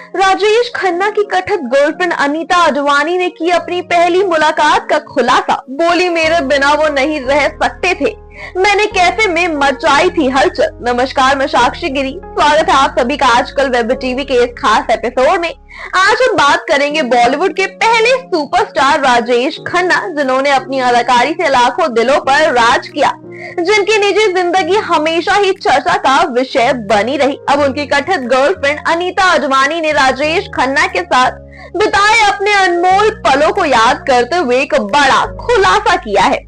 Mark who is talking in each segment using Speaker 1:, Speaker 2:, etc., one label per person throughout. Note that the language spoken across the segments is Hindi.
Speaker 1: राजेश खन्ना की कथित गर्लफ्रेंड अनीता अडवाणी ने की अपनी पहली मुलाकात का खुलासा। बोली, मेरे बिना वो नहीं रह सकते थे। मैंने कैफे में मचाई थी हलचल। नमस्कार, मैं साक्षी गिरी। स्वागत है आप सभी का आजकल वेब टीवी के इस खास एपिसोड में। आज हम बात करेंगे बॉलीवुड के पहले सुपरस्टार राजेश खन्ना, जिन्होंने अपनी अदाकारी से लाखों दिलों पर राज किया, जिनकी निजी जिंदगी हमेशा ही चर्चा का विषय बनी रही। अब उनकी कथित गर्लफ्रेंड अनीता अडवाणी ने राजेश खन्ना के साथ बिताए अपने अनमोल पलों को याद करते हुए एक बड़ा खुलासा किया है।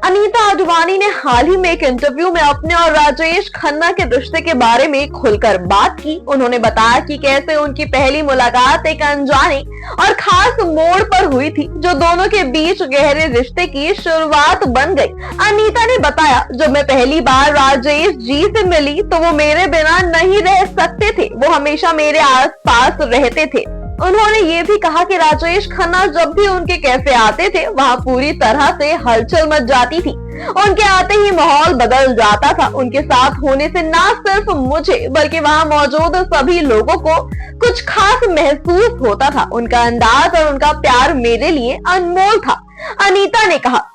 Speaker 1: अनीता अडवाणी ने हाल ही में एक इंटरव्यू में अपने और राजेश खन्ना के रिश्ते के बारे में खुलकर बात की। उन्होंने बताया कि कैसे उनकी पहली मुलाकात एक अनजाने और खास मोड़ पर हुई थी, जो दोनों के बीच गहरे रिश्ते की शुरुआत बन गई। अनीता ने बताया, जब मैं पहली बार राजेश जी से मिली तो वो मेरे बिना नहीं रह सकते थे। वो हमेशा मेरे आसपास रहते थे। उन्होंने ये भी कहा कि राजेश खन्ना जब भी उनके कैफे आते थे, वहाँ पूरी तरह से हलचल मच जाती थी। उनके आते ही माहौल बदल जाता था। उनके साथ होने से ना सिर्फ मुझे बल्कि वहाँ मौजूद सभी लोगों को कुछ खास महसूस होता था। उनका अंदाज और उनका प्यार मेरे लिए अनमोल था, अनीता ने कहा।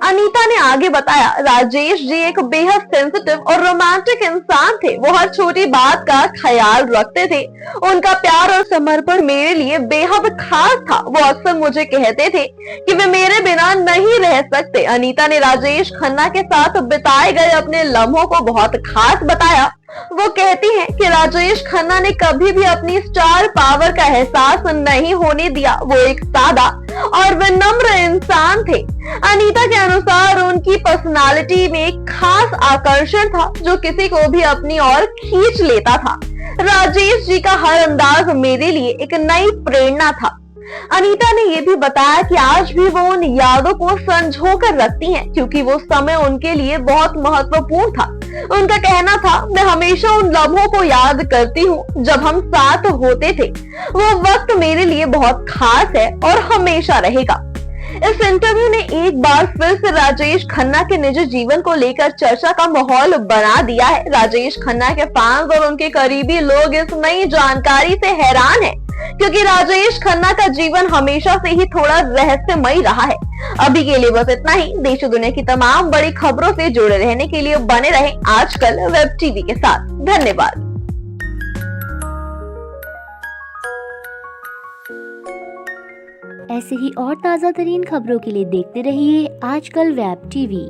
Speaker 1: अनीता ने आगे बताया, राजेश जी एक बेहद सेंसिटिव और रोमांटिक इंसान थे। वो हर छोटी बात का ख्याल रखते थे। उनका प्यार और समर्पण मेरे लिए बेहद खास था। वो अक्सर मुझे कहते थे कि वे मेरे बिना नहीं रह सकते। अनीता ने राजेश खन्ना के साथ बिताए गए अपने लम्हों को बहुत खास बताया। वो कहती हैं कि राजेश खन्ना ने कभी भी अपनी स्टार पावर का एहसास नहीं होने दिया। वो एक सादा और विनम्र इंसान थे। अनीता के अनुसार उनकी पर्सनालिटी में एक खास आकर्षण था, जो किसी को भी अपनी ओर खींच लेता था। राजेश जी का हर अंदाज मेरे लिए एक नई प्रेरणा था। अनीता ने ये भी बताया कि आज भी वो उन यादों को संजो कर रखती हैं, क्योंकि वो समय उनके लिए बहुत महत्वपूर्ण था। उनका कहना था, मैं हमेशा उन लम्हों को याद करती हूँ जब हम साथ होते थे। वो वक्त मेरे लिए बहुत खास है और हमेशा रहेगा। इस इंटरव्यू ने एक बार फिर से राजेश खन्ना के निजी जीवन को लेकर चर्चा का माहौल बना दिया है। राजेश खन्ना के फैंस और उनके करीबी लोग इस नई जानकारी से हैरान हैं, क्योंकि राजेश खन्ना का जीवन हमेशा से ही थोड़ा रहस्यमयी रहा है। अभी के लिए बस इतना ही। देश और दुनिया की तमाम बड़ी खबरों से जुड़े रहने के लिए बने रहें आजकल वेब टीवी के साथ। धन्यवाद।
Speaker 2: ऐसे ही और ताज़ा तरीन खबरों के लिए देखते रहिए आजकल वेब टीवी।